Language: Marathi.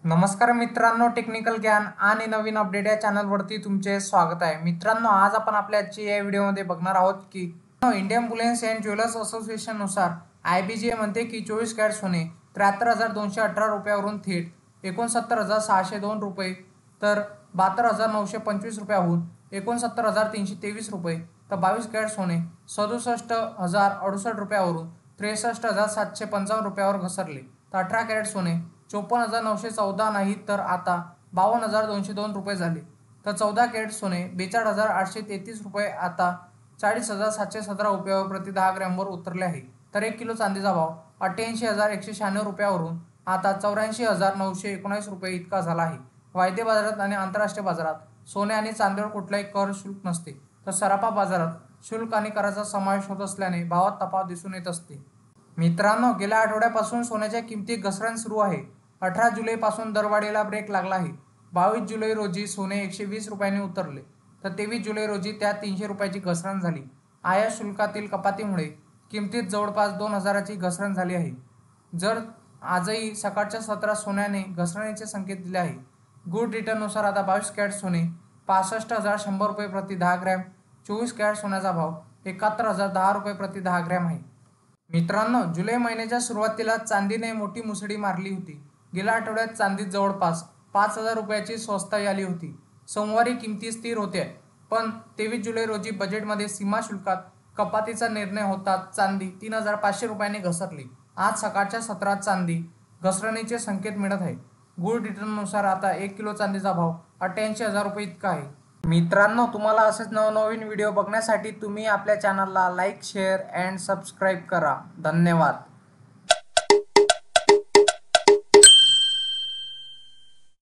नमस्कार मित्रांनो, टेक्निकल ज्ञान आणि नवीन अपडेट या चॅनलवरती तुमचे स्वागत आहे। मित्रांनो, आज आपण आपल्या आजच्या या व्हिडिओमध्ये बघणार आहोत की Indian Boolean and jewellers association नुसार IBGA म्हणते की 24 कॅरेट सोने 73,218 रुपयावरून थेट 69,602 रुपये, तर 72,925 रुपयाहून 69,323 रुपये, तर 22 कॅरेट सोने 67,068 रुपयावरून 63,755 रुपयावर घसरले, तर 18 कॅरेट सोने 54,914 नाही तर आता 52,202 रुपये झाले, तर 14 कॅरेट सोने 42,833 रुपये आता 40,717 रुपयावर प्रति 10 ग्रॅमवर उतरले आहे, तर 1 किलो चांदीचा भाव 88,196 रुपयावरून आता 84,919 रुपये इतका झाला आहे। वायदे बाजारात आणि आंतरराष्ट्रीय बाजारात सोने आणि चांदीवर कुठलाही कर शुल्क नसते, तर सराफा बाजारात शुल्क आणि कराचा समावेश होत असल्याने भावात तफावत दिसून येत असते। मित्रांनो, गेल्या आठवड्यापासून सोन्याच्या किमतीत घसरण सुरू आहे। 18 जुलैपासून दरवाढीला ब्रेक लागला आहे। 22 जुलै रोजी सोने 120 रुपयांनी उतरले, तर 23 जुलै रोजी त्यात 300 रुपयाची घसरण झाली। आयात शुल्कातील कपातीमुळे किमतीत जवळपास 2,000ची घसरण झाली आहे। जर आजही सकाळच्या सत्रात सोन्याने घसरणीचे संकेत दिले आहे। गुड रिटर्ननुसार आता 22 कॅरेट सोने 65,100 रुपये प्रति 10 ग्रॅम, 24 कॅरेट सोन्याचा भाव 71,010 रुपये प्रति 10 ग्रॅम आहे। मित्रांनो, जुलै महिन्याच्या सुरुवातीला चांदीने मोठी मुसडी मारली होती। गेल्या आठवड्यात चांदीत जवळपास 5,000 रुपयाची स्वस्ताई आली होती। सोमवारी किमती स्थिर होत्या, पण 23 जुलै रोजी बजेटमध्ये सीमा शुल्कात कपातीचा निर्णय होताच चांदी 3,500 रुपयांनी घसरली। आज सकाळच्या सत्रात चांदी घसरणीचे संकेत मिळत आहे। गुड रिटर्ननुसार आता 1 किलो चांदीचा भाव 88,000 रुपये इतका आहे। मित्रांनो, तुम्हाला असेच नवनवीन व्हिडिओ बघण्यासाठी तुम्ही आपल्या चॅनलला लाईक, शेअर अँड सबस्क्राईब करा। धन्यवाद।